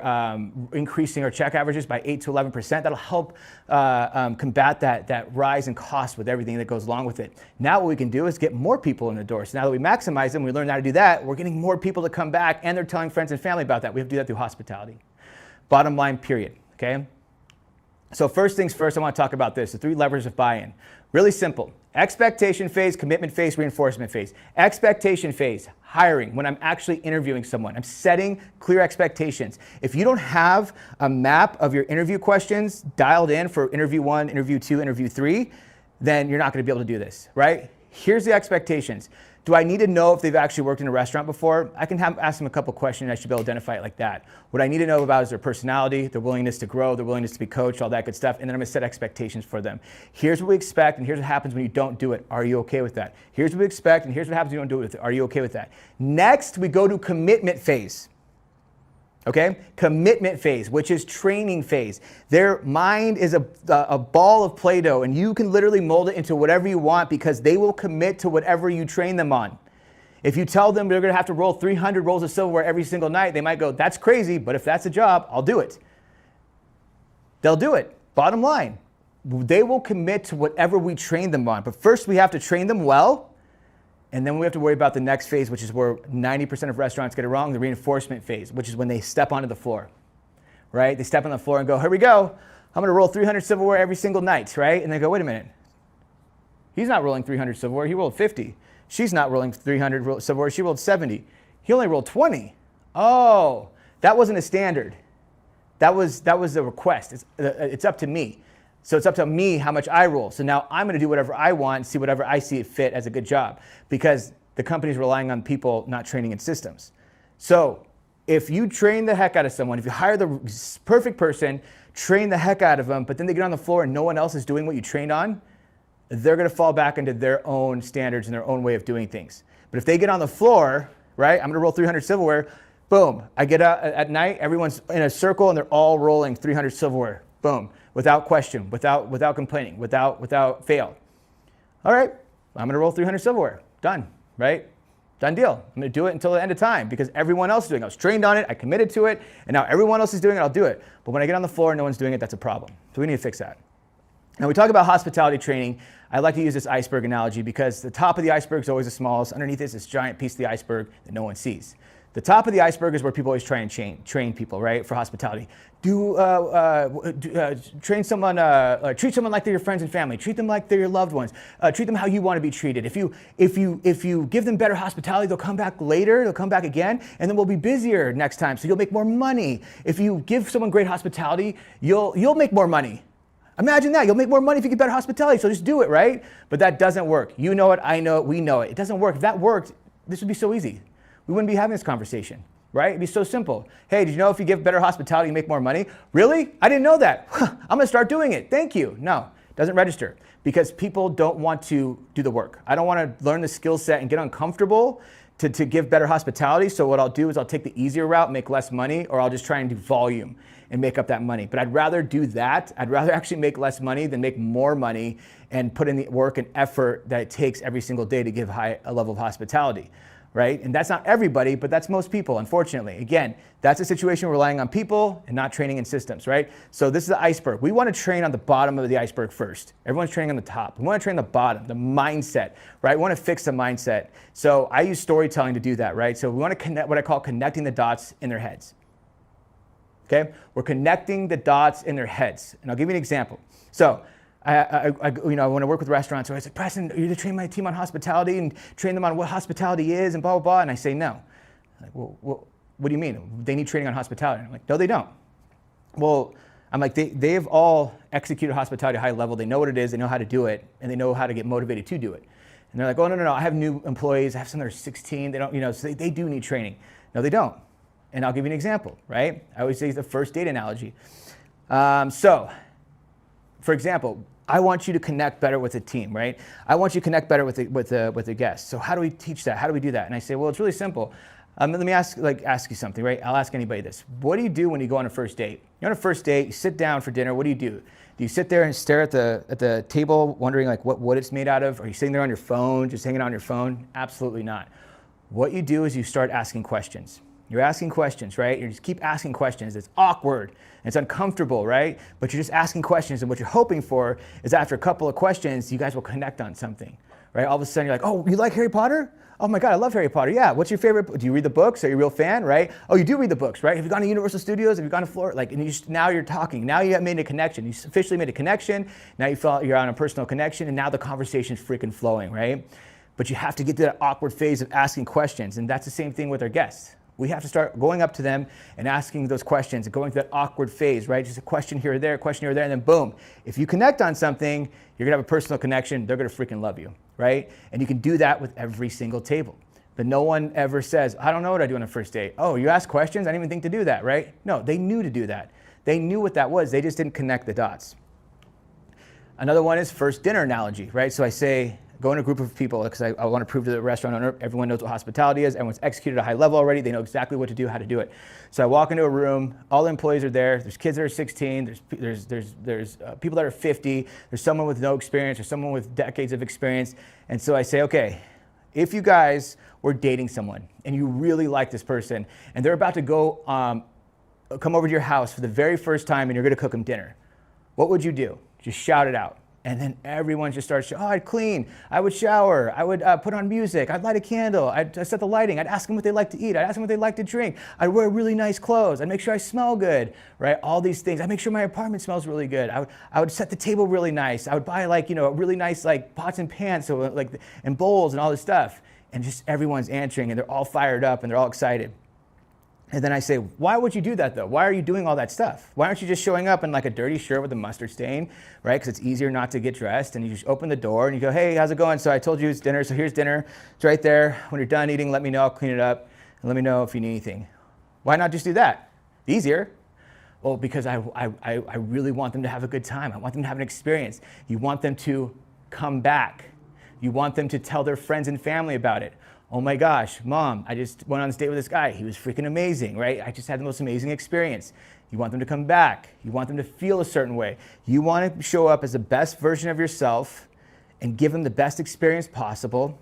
increasing our check averages by 8 to 11%. That'll help combat that rise in cost with everything that goes along with it. Now what we can do is get more people in the door. So now that we maximize them, we learn how to do that, we're getting more people to come back, and they're telling friends and family about that. We have to do that through hospitality. Bottom line, period, okay? So first things first, I want to talk about this, the 3 levers of buy-in. Really simple. Expectation phase, commitment phase, reinforcement phase. Expectation phase, hiring, when I'm actually interviewing someone. I'm setting clear expectations. If you don't have a map of your interview questions dialed in for interview 1, interview 2, interview 3, then you're not going to be able to do this, right? Here's the expectations. Do I need to know if they've actually worked in a restaurant before? I can ask them a couple questions and I should be able to identify it like that. What I need to know about is their personality, their willingness to grow, their willingness to be coached, all that good stuff. And then I'm gonna set expectations for them. Here's what we expect and here's what happens when you don't do it. Are you okay with that? Here's what we expect and here's what happens when you don't do it. Are you okay with that? Next, we go to commitment phase. Okay? Commitment phase, which is training phase. Their mind is a ball of Play-Doh, and you can literally mold it into whatever you want because they will commit to whatever you train them on. If you tell them they're going to have to roll 300 rolls of silverware every single night, they might go, that's crazy, but if that's a job, I'll do it. They'll do it. Bottom line, they will commit to whatever we train them on. But first, we have to train them well. And then we have to worry about the next phase, which is where 90% of restaurants get it wrong, the reinforcement phase, which is when they step onto the floor, right? They step on the floor and go, here we go. I'm going to roll 300 silverware every single night, right? And they go, wait a minute. He's not rolling 300 silverware. He rolled 50. She's not rolling 300 silverware. She rolled 70. He only rolled 20. Oh, that wasn't a standard. That was a request. It's up to me. So it's up to me how much I roll. So now I'm going to do whatever I want and see whatever I see it fit as a good job because the company's relying on people not training in systems. So if you train the heck out of someone, if you hire the perfect person, train the heck out of them, but then they get on the floor and no one else is doing what you trained on, they're going to fall back into their own standards and their own way of doing things. But if they get on the floor, right, I'm going to roll 300 silverware, boom, I get out at night, everyone's in a circle and they're all rolling 300 silverware, boom. Without question, without complaining, without fail. All right, I'm going to roll 300 silverware. Done, right? Done deal. I'm going to do it until the end of time because everyone else is doing it. I was trained on it, I committed to it, and now everyone else is doing it, I'll do it. But when I get on the floor and no one's doing it, that's a problem. So we need to fix that. Now we talk about hospitality training. I like to use this iceberg analogy because the top of the iceberg is always the smallest. Underneath is this giant piece of the iceberg that no one sees. The top of the iceberg is where people always try and train people, right, for hospitality. Train someone, treat someone like they're your friends and family. Treat them like they're your loved ones. Treat them how you want to be treated. If you give them better hospitality, they'll come back later, they'll come back again, and then we'll be busier next time, so you'll make more money. If you give someone great hospitality, you'll make more money. Imagine that. You'll make more money if you get better hospitality, so just do it, right? But that doesn't work. You know it, I know it, we know it. It doesn't work. If that worked, this would be so easy. We wouldn't be having this conversation, right? It'd be so simple. Hey, did you know if you give better hospitality, you make more money? Really? I didn't know that. I'm going to start doing it. Thank you. No, it doesn't register because people don't want to do the work. I don't want to learn the skill set and get uncomfortable to give better hospitality. So what I'll do is I'll take the easier route, make less money, or I'll just try and do volume and make up that money. But I'd rather do that. I'd rather actually make less money than make more money and put in the work and effort that it takes every single day to give a level of hospitality. Right? And that's not everybody, but that's most people, unfortunately. Again, that's a situation relying on people and not training in systems, right? So this is the iceberg. We want to train on the bottom of the iceberg first. Everyone's training on the top. We want to train the bottom, the mindset, right? We want to fix the mindset. So I use storytelling to do that, right? So we want to connect what I call connecting the dots in their heads. Okay? We're connecting the dots in their heads. And I'll give you an example. So when I work with restaurants, I say, Preston, you to train my team on hospitality and train them on what hospitality is and blah, blah, blah. And I say, no. I'm like, well, what do you mean? They need training on hospitality. And I'm like, no, they don't. Well, I'm like, they've all executed hospitality at a high level. They know what it is. They know how to do it. And they know how to get motivated to do it. And they're like, oh, no. I have new employees. I have some that are 16. They don't, so they do need training. No, they don't. And I'll give you an example, right? I always say the first date analogy. For example, I want you to connect better with a team, right? I want you to connect better with the guests. So how do we teach that? How do we do that? And I say, well, it's really simple. Let me ask you something, right? I'll ask anybody this. What do you do when you go on a first date? You're on a first date, you sit down for dinner, what do? Do you sit there and stare at the table wondering like what wood it's made out of? Are you sitting there on your phone, just hanging on your phone? Absolutely not. What you do is you start asking questions. You're asking questions, right? You just keep asking questions. It's awkward. It's uncomfortable, right? But you're just asking questions, and what you're hoping for is after a couple of questions, you guys will connect on something, right? All of a sudden, you're like, oh, you like Harry Potter? Oh my God, I love Harry Potter. Yeah, what's your favorite? Do you read the books? Are you a real fan, right? Oh, you do read the books, right? Have you gone to Universal Studios? Have you gone to Florida? Like, and now you're talking. Now you have made a connection. You officially made a connection. Now you feel you're on a personal connection, and now the conversation's freaking flowing, right? But you have to get to that awkward phase of asking questions, and that's the same thing with our guests. We have to start going up to them and asking those questions and going through that awkward phase, right? Just a question here or there, a question here or there, and then boom. If you connect on something, you're gonna have a personal connection, they're gonna freaking love you, right? And you can do that with every single table. But no one ever says, I don't know what I do on a first date. Oh, you ask questions? I didn't even think to do that, right? No, they knew to do that. They knew what that was, they just didn't connect the dots. Another one is first dinner analogy, right? So I say, go in a group of people because I want to prove to the restaurant owner, everyone knows what hospitality is, everyone's executed at a high level already, they know exactly what to do, how to do it. So I walk into a room, all the employees are there, there's kids that are 16, there's people that are 50, there's someone with no experience, there's someone with decades of experience, and so I say, okay, if you guys were dating someone and you really like this person and they're about to go come over to your house for the very first time and you're gonna cook them dinner, what would you do? Just shout it out. And then everyone just starts, oh, I'd clean, I would shower, I would put on music, I'd light a candle, I'd set the lighting, I'd ask them what they like to eat, I'd ask them what they like to drink, I'd wear really nice clothes, I'd make sure I smell good, right? All these things. I'd make sure my apartment smells really good. I would set the table really nice. I would buy really nice pots and pans and bowls and all this stuff. And just everyone's answering and they're all fired up and they're all excited. And then I say, why would you do that though? Why are you doing all that stuff? Why aren't you just showing up in like a dirty shirt with a mustard stain, right? Because it's easier not to get dressed and you just open the door and you go, hey, how's it going? So I told you it's dinner, so here's dinner. It's right there. When you're done eating, let me know, I'll clean it up and let me know if you need anything. Why not just do that? Easier. Well, because I really want them to have a good time. I want them to have an experience. You want them to come back. You want them to tell their friends and family about it. Oh my gosh, Mom, I just went on this date with this guy. He was freaking amazing, right? I just had the most amazing experience. You want them to come back. You want them to feel a certain way. You want to show up as the best version of yourself and give them the best experience possible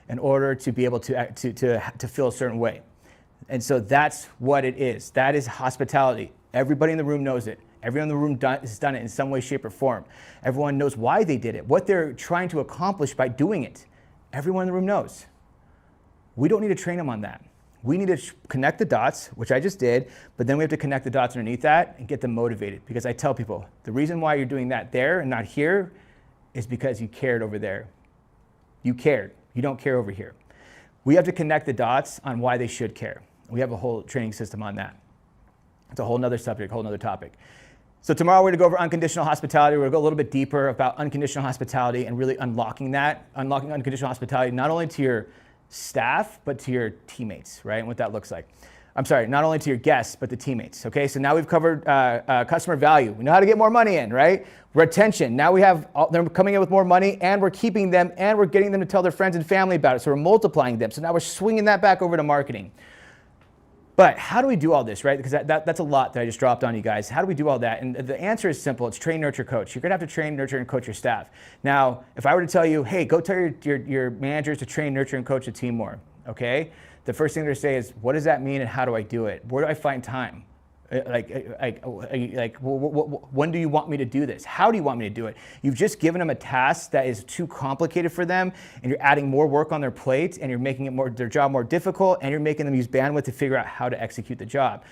in order to be able to feel a certain way. And so that's what it is. That is hospitality. Everybody in the room knows it. Everyone in the room has done it in some way, shape, or form. Everyone knows why they did it, what they're trying to accomplish by doing it. Everyone in the room knows. We don't need to train them on that. We need to connect the dots, which I just did, but then we have to connect the dots underneath that and get them motivated. Because I tell people, the reason why you're doing that there and not here is because you cared over there. You cared. You don't care over here. We have to connect the dots on why they should care. We have a whole training system on that. It's a whole nother subject, a whole nother topic. So tomorrow we're gonna go over unconditional hospitality. We're gonna go a little bit deeper about unconditional hospitality and really unlocking unconditional hospitality, not only to your staff, but to your teammates, right? And what that looks like. I'm sorry, not only to your guests, but the teammates, okay? So now we've covered customer value. We know how to get more money in, right? Retention, now they're coming in with more money and we're keeping them and we're getting them to tell their friends and family about it. So we're multiplying them. So now we're swinging that back over to marketing. But how do we do all this, right? Because that's a lot that I just dropped on you guys. How do we do all that? And the answer is simple. It's train, nurture, coach. You're gonna have to train, nurture, and coach your staff. Now, if I were to tell you, hey, go tell your managers to train, nurture, and coach the team more, okay? The first thing they're gonna say is, what does that mean and how do I do it? Where do I find time? When do you want me to do this? How do you want me to do it? You've just given them a task that is too complicated for them, and you're adding more work on their plate, and you're making their job more difficult, and you're making them use bandwidth to figure out how to execute the job.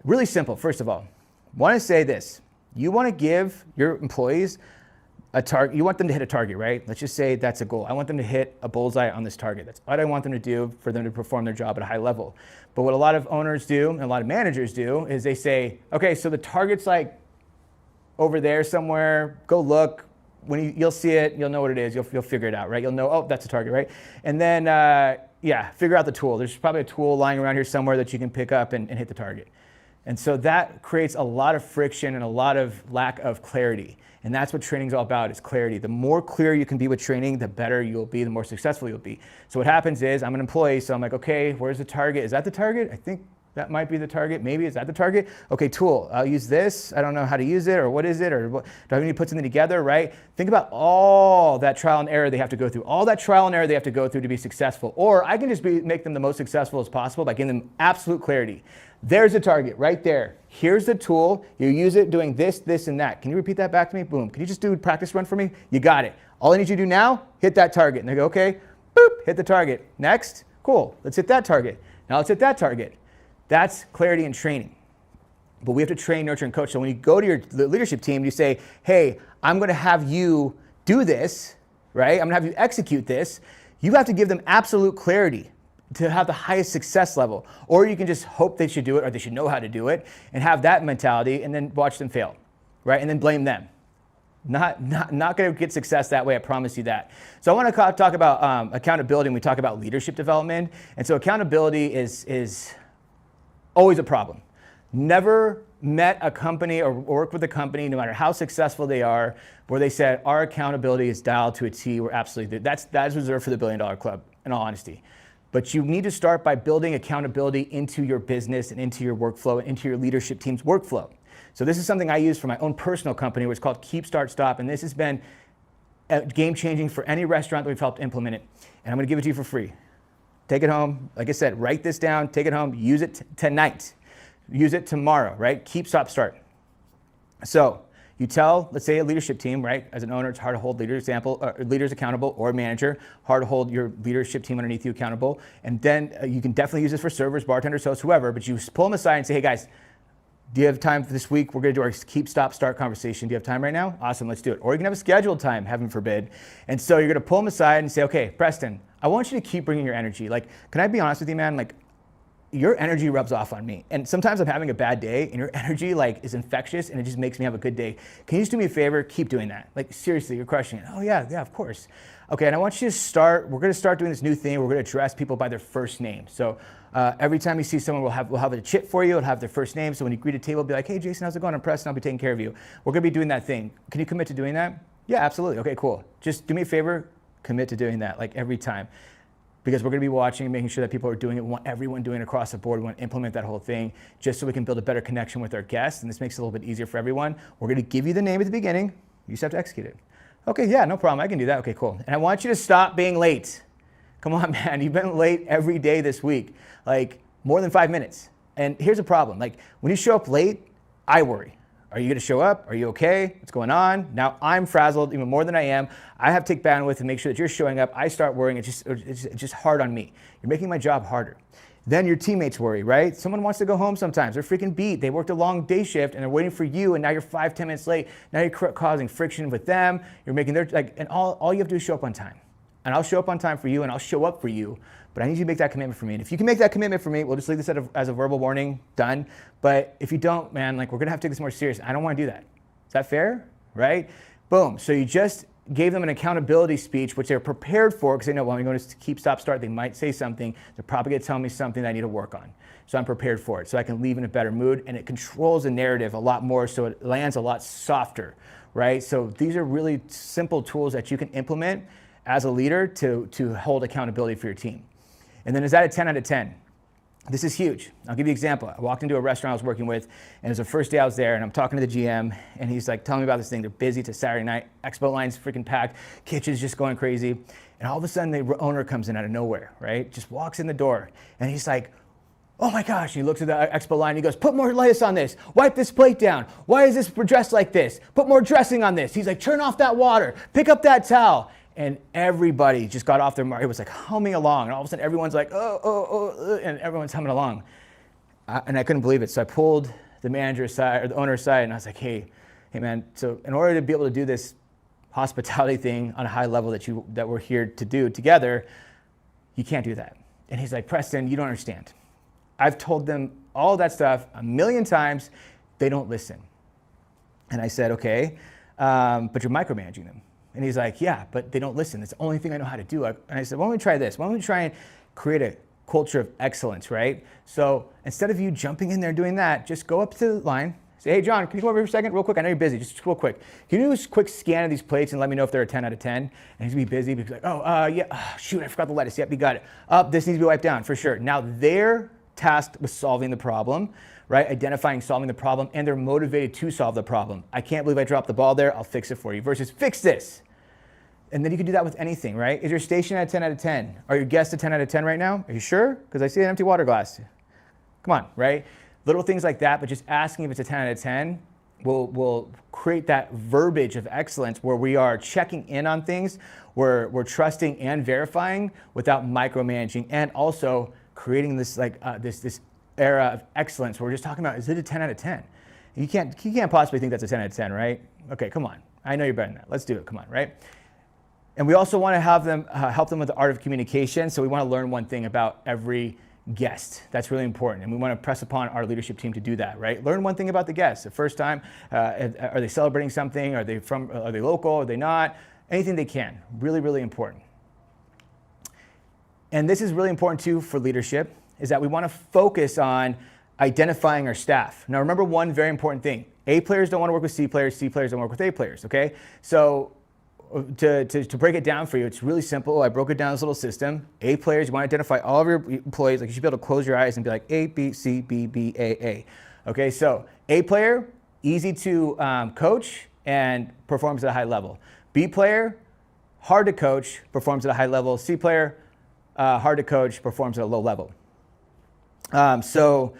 Really simple, first of all. I want to say this. You want to give your employees a target. You want them to hit a target, right? Let's just say that's a goal. I want them to hit a bullseye on this target. That's what I want them to do for them to perform their job at a high level. But what a lot of owners do and a lot of managers do is they say, okay, so the target's like over there somewhere. Go look. You'll see it, you'll know what it is. You'll figure it out, right? You'll know, oh, that's a target, right? And then, figure out the tool. There's probably a tool lying around here somewhere that you can pick up and hit the target. And so that creates a lot of friction and a lot of lack of clarity. And that's what training's all about, is clarity. The more clear you can be with training, the better you'll be, the more successful you'll be. So what happens is, I'm an employee, so I'm like, okay, where's the target? Is that the target? I think That might be the target. Maybe is that the target? Okay, tool. I'll use this. I don't know how to use it or what is it or what, do I need to put something together, right? Think about all that trial and error they have to go through. All that trial and error they have to go through to be successful. Or I can just make them the most successful as possible by giving them absolute clarity. There's the target right there. Here's the tool. You use it doing this, this, and that. Can you repeat that back to me? Boom. Can you just do a practice run for me? You got it. All I need you to do now, hit that target. And they go, okay, boop, hit the target. Next, cool. Let's hit that target. Now let's hit that target. That's clarity and training. But we have to train, nurture, and coach. So when you go to your leadership team, you say, hey, I'm going to have you do this, right? I'm going to have you execute this. You have to give them absolute clarity to have the highest success level. Or you can just hope they should do it or they should know how to do it and have that mentality and then watch them fail, right? And then blame them. Not going to get success that way, I promise you that. So I want to talk about accountability when we talk about leadership development. And so accountability is always a problem. Never met a company or worked with a company, no matter how successful they are, where they said our accountability is dialed to a T. We're absolutely there. That is reserved for the $1 billion club, in all honesty. But you need to start by building accountability into your business and into your workflow and into your leadership team's workflow. So this is something I use for my own personal company, which is called Keep, Start, Stop. And this has been game-changing for any restaurant that we've helped implement it. And I'm going to give it to you for free. Take it home. Like I said, write this down, take it home, use it tonight. Use it tomorrow, right? Keep, stop, start. So you tell, let's say a leadership team, right? As an owner, it's hard to hold leaders accountable, or a manager, hard to hold your leadership team underneath you accountable. And then you can definitely use this for servers, bartenders, hosts, whoever, but you pull them aside and say, hey guys, do you have time for this week? We're going to do our keep, stop, start conversation. Do you have time right now? Awesome, let's do it. Or you can have a scheduled time, heaven forbid. And so you're going to pull them aside and say, okay, Preston, I want you to keep bringing your energy. Like, can I be honest with you, man? Like, your energy rubs off on me. And sometimes I'm having a bad day and your energy like is infectious and it just makes me have a good day. Can you just do me a favor? Keep doing that. Like, seriously, you're crushing it. Oh yeah, of course. Okay, and I want you to we're gonna start doing this new thing. We're gonna address people by their first name. So every time you see someone, we'll have a chit for you. It'll have their first name. So when you greet a table, be like, hey Jason, how's it going? I'm Preston, I'll be taking care of you. We're gonna be doing that thing. Can you commit to doing that? Yeah, absolutely. Okay, cool. Just do me a favor, commit to doing that, like every time. Because we're going to be watching and making sure that people are doing it. We want everyone doing it across the board. We want to implement that whole thing just so we can build a better connection with our guests. And this makes it a little bit easier for everyone. We're going to give you the name at the beginning. You just have to execute it. Okay, yeah, no problem. I can do that. Okay, cool. And I want you to stop being late. Come on, man. You've been late every day this week, like more than 5 minutes. And here's a problem. Like when you show up late, I worry. Are you going to show up? Are you okay? What's going on? Now I'm frazzled even more than I am. I have to take bandwidth and make sure that you're showing up. I start worrying. It's just hard on me. You're making my job harder. Then your teammates worry, right? Someone wants to go home sometimes. They're freaking beat. They worked a long day shift and they're waiting for you and now you're 5-10 minutes late. Now you're causing friction with them. You're making their, and all you have to do is show up on time. And I'll show up on time for you and I'll show up for you. But I need you to make that commitment for me. And if you can make that commitment for me, we'll just leave this as a verbal warning, done. But if you don't, man, like we're gonna have to take this more serious. I don't wanna do that. Is that fair, right? Boom, so you just gave them an accountability speech, which they're prepared for, because they know, well, I'm going to keep, stop, start. They might say something. They're probably gonna tell me something that I need to work on. So I'm prepared for it. So I can leave in a better mood, and it controls the narrative a lot more, so it lands a lot softer, right? So these are really simple tools that you can implement as a leader to hold accountability for your team. And then is that a 10 out of 10? This is huge. I'll give you an example. I walked into a restaurant I was working with, and it was the first day I was there, and I'm talking to the GM, and he's like telling me about this thing. They're busy. It's a Saturday night. Expo line's freaking packed. Kitchen's just going crazy. And all of a sudden, the owner comes in out of nowhere, right? Just walks in the door, and he's like, oh my gosh. And he looks at the expo line, and he goes, put more lettuce on this. Wipe this plate down. Why is this dressed like this? Put more dressing on this. He's like, turn off that water. Pick up that towel. And everybody just got off their mark. It was like humming along. And all of a sudden, everyone's like, and everyone's humming along. And I couldn't believe it. So I pulled the manager aside, or the owner aside, and I was like, hey man, so in order to be able to do this hospitality thing on a high level that we're here to do together, you can't do that. And he's like, Preston, you don't understand. I've told them all that stuff a million times. They don't listen. And I said, okay, but you're micromanaging them. And he's like, yeah, but they don't listen. It's the only thing I know how to do. And I said, why don't we try this? Why don't we try and create a culture of excellence, right? So instead of you jumping in there and doing that, just go up to the line, say, hey, John, can you come over here for a second? Real quick, I know you're busy, just real quick. Can you do a quick scan of these plates and let me know if they're a 10 out of 10? And he's gonna be busy because like, yeah, shoot, I forgot the lettuce. Yep, you got it. This needs to be wiped down for sure. Now they're tasked with solving the problem, right? Identifying, solving the problem, and they're motivated to solve the problem. I can't believe I dropped the ball there. I'll fix it for you. Versus fix this. And then you can do that with anything, right? Is your station at 10 out of 10? Are your guests a 10 out of 10 right now? Are you sure? Because I see an empty water glass. Come on, right? Little things like that, but just asking if it's a 10 out of 10 will create that verbiage of excellence where we are checking in on things, we're trusting and verifying without micromanaging, and also creating this this era of excellence where we're just talking about, is it a 10 out of 10? You can't possibly think that's a 10 out of 10, right? Okay, come on. I know you're better than that. Let's do it. Come on, right? And we also want to have them help them with the art of communication. So we want to learn one thing about every guest. That's really important. And we want to press upon our leadership team to do that, right? Learn one thing about the guests. The first time, are they celebrating something? Are they local? Are they not? Anything they can. Really, really important. And this is really important too for leadership, is that we want to focus on identifying our staff. Now remember one very important thing. A players don't want to work with C players don't work with A players, okay? So to break it down for you, it's really simple. I broke it down this little system. A players, you want to identify all of your employees. Like you should be able to close your eyes and be like A, B, C, B, B, A. Okay, so A player, easy to coach and performs at a high level. B player, hard to coach, performs at a high level. C player, hard to coach, performs at a low level. So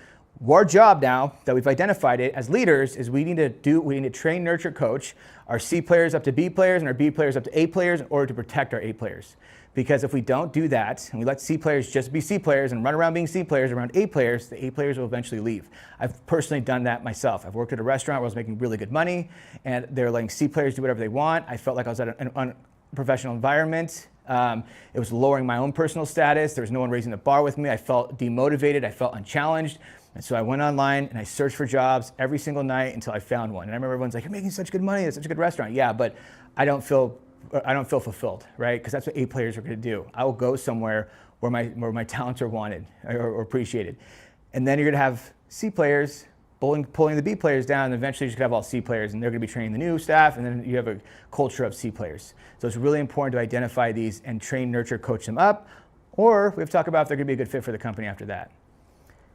our job now that we've identified it as leaders is we need to train, nurture, coach our C players up to B players and our B players up to A players in order to protect our A players. Because if we don't do that and we let C players just be C players and run around being C players around A players, the A players will eventually leave. I've personally done that myself. I've worked at a restaurant where I was making really good money and they're letting C players do whatever they want. I felt like I was at an unprofessional environment. It was lowering my own personal status. There was no one raising the bar with me. I felt demotivated. I felt unchallenged. And so I went online and I searched for jobs every single night until I found one. And I remember everyone's like, you're making such good money. It's such a good restaurant. Yeah, but I don't feel fulfilled, right? Because that's what A players are going to do. I will go somewhere where my talents are wanted or appreciated. And then you're going to have C players pulling the B players down, and eventually you're just going to have all C players, and they're going to be training the new staff, and then you have a culture of C players. So it's really important to identify these and train, nurture, coach them up, or we have to talk about if they're going to be a good fit for the company after that.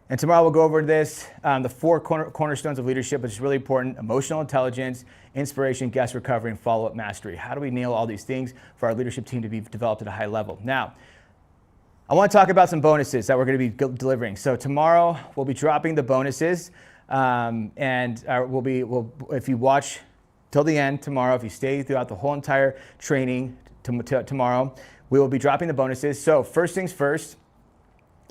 And tomorrow we'll go over this, the four cornerstones of leadership, which is really important: emotional intelligence, inspiration, guest recovery, and follow-up mastery. How do we nail all these things for our leadership team to be developed at a high level? Now, I want to talk about some bonuses that we're going to be delivering. So tomorrow we'll be dropping the bonuses, if you watch till the end tomorrow, if you stay throughout the whole entire training tomorrow, we will be dropping the bonuses. So first things first,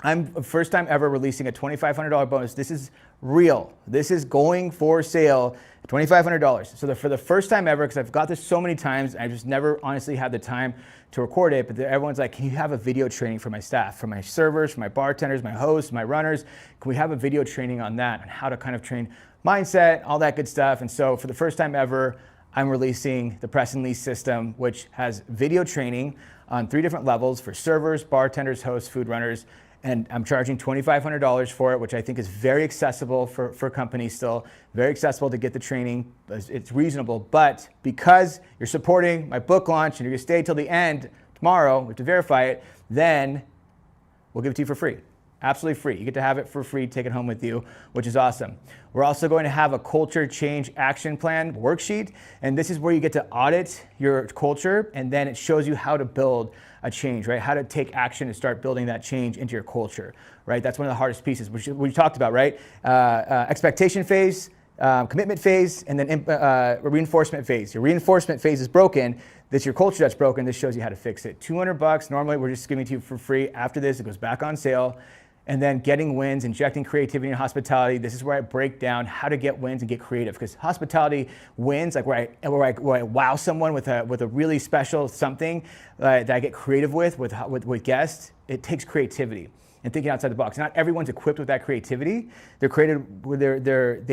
I'm first time ever releasing a $2,500 bonus. This is real. This is going for sale, $2,500. So for the first time ever, because I've got this so many times, I just never honestly had the time to record it, but everyone's like, can you have a video training for my staff, for my servers, for my bartenders, my hosts, my runners? Can we have a video training on that, on how to kind of train mindset, all that good stuff? And so for the first time ever, I'm releasing the Preston Lease system, which has video training on 3 different levels for servers, bartenders, hosts, food runners. And I'm charging $2,500 for it, which I think is very accessible for companies still, very accessible to get the training. It's reasonable, but because you're supporting my book launch and you're gonna stay till the end tomorrow, we have to verify it, then we'll give it to you for free. Absolutely free. You get to have it for free, take it home with you, which is awesome. We're also going to have a culture change action plan worksheet, and this is where you get to audit your culture, and then it shows you how to build a change, right? How to take action and start building that change into your culture, right? That's one of the hardest pieces, which we talked about, right? Expectation phase, commitment phase, and then reinforcement phase. Your reinforcement phase is broken. This your culture that's broken. This shows you how to fix it. $200. Normally, we're just giving it to you for free. After this, it goes back on sale. And then getting wins, injecting creativity in hospitality. This is where I break down how to get wins and get creative. Because hospitality wins, like where I wow someone with a really special something that I get creative with guests, it takes creativity and thinking outside the box. Not everyone's equipped with that creativity. They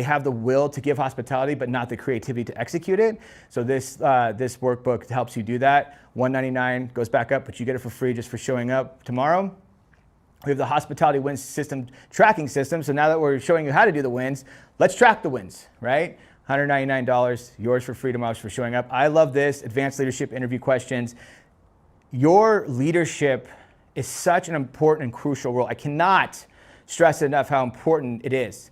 have the will to give hospitality, but not the creativity to execute it. So this workbook helps you do that. $199 goes back up, but you get it for free just for showing up tomorrow. We have the Hospitality Wins System tracking system. So now that we're showing you how to do the wins, let's track the wins, right? $199, yours for free tomorrow for showing up. I love this. Advanced leadership interview questions. Your leadership is such an important and crucial role. I cannot stress enough how important it is.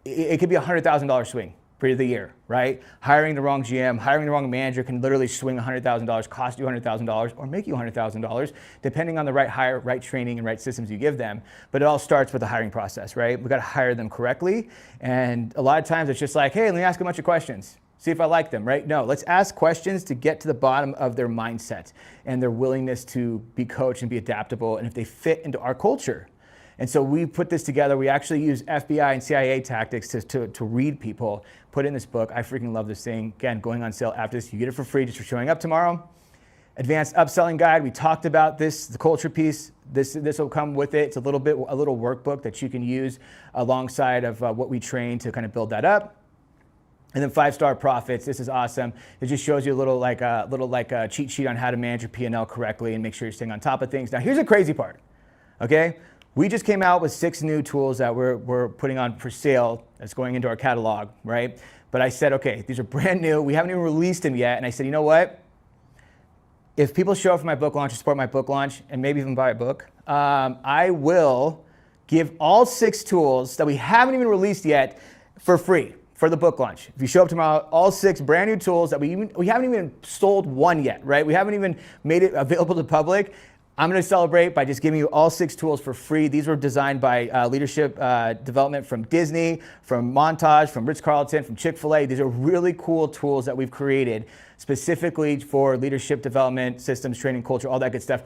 It could be a $100,000 swing for the year, right? Hiring the wrong GM, hiring the wrong manager can literally swing $100,000, cost you $100,000, or make you $100,000, depending on the right hire, right training, and right systems you give them. But it all starts with the hiring process, right? We got to hire them correctly. And a lot of times it's just like, hey, let me ask a bunch of questions. See if I like them, right? No, let's ask questions to get to the bottom of their mindset and their willingness to be coached and be adaptable, and if they fit into our culture. And so we put this together. We actually use FBI and CIA tactics to read people, put in this book. I freaking love this thing. Again, going on sale after this. You get it for free just for showing up tomorrow. Advanced upselling guide. We talked about this, the culture piece. This will come with it. It's a little workbook that you can use alongside of what we train to kind of build that up. And then 5-star profits. This is awesome. It just shows you a little like a cheat sheet on how to manage your P&L correctly and make sure you're staying on top of things. Now, here's the crazy part. Okay. We just came out with 6 new tools that we're putting on for sale that's going into our catalog, right? But I said, okay, these are brand new. We haven't even released them yet. And I said, you know what? If people show up for my book launch or support my book launch and maybe even buy a book, I will give all 6 tools that we haven't even released yet for free for the book launch. If you show up tomorrow, all 6 brand new tools that we haven't even sold one yet, right? We haven't even made it available to the public. I'm going to celebrate by just giving you all 6 tools for free. These were designed by leadership development from Disney, from Montage, from Ritz-Carlton, from Chick-fil-A. These are really cool tools that we've created specifically for leadership development, systems, training, culture, all that good stuff.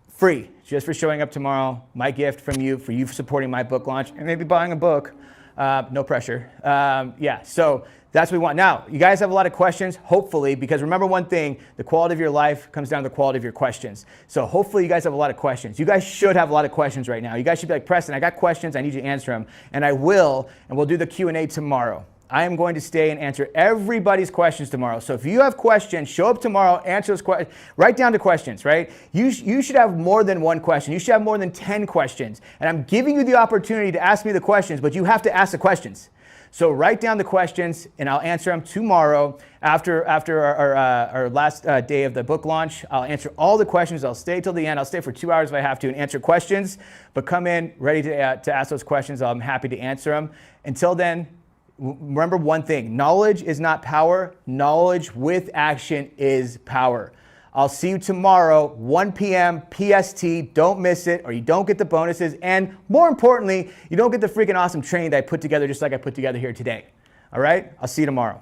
Free, just for showing up tomorrow. My gift from you, for you supporting my book launch and maybe buying a book. No pressure. Yeah, so that's what we want. Now, you guys have a lot of questions, hopefully, because remember one thing, the quality of your life comes down to the quality of your questions. So hopefully you guys have a lot of questions. You guys should have a lot of questions right now. You guys should be like, Preston, I got questions, I need you to answer them. And I will, and we'll do the Q&A tomorrow. I am going to stay and answer everybody's questions tomorrow. So if you have questions, show up tomorrow, answer those questions, write down the questions, right? You should have more than one question. You should have more than 10 questions. And I'm giving you the opportunity to ask me the questions, but you have to ask the questions. So write down the questions, and I'll answer them tomorrow after our last day of the book launch. I'll answer all the questions. I'll stay till the end. I'll stay for 2 hours if I have to and answer questions. But come in ready to ask those questions. I'm happy to answer them. Until then, remember one thing. Knowledge is not power. Knowledge with action is power. I'll see you tomorrow, 1 p.m. PST. Don't miss it, or you don't get the bonuses. And more importantly, you don't get the freaking awesome training that I put together just like I put together here today. All right? I'll see you tomorrow.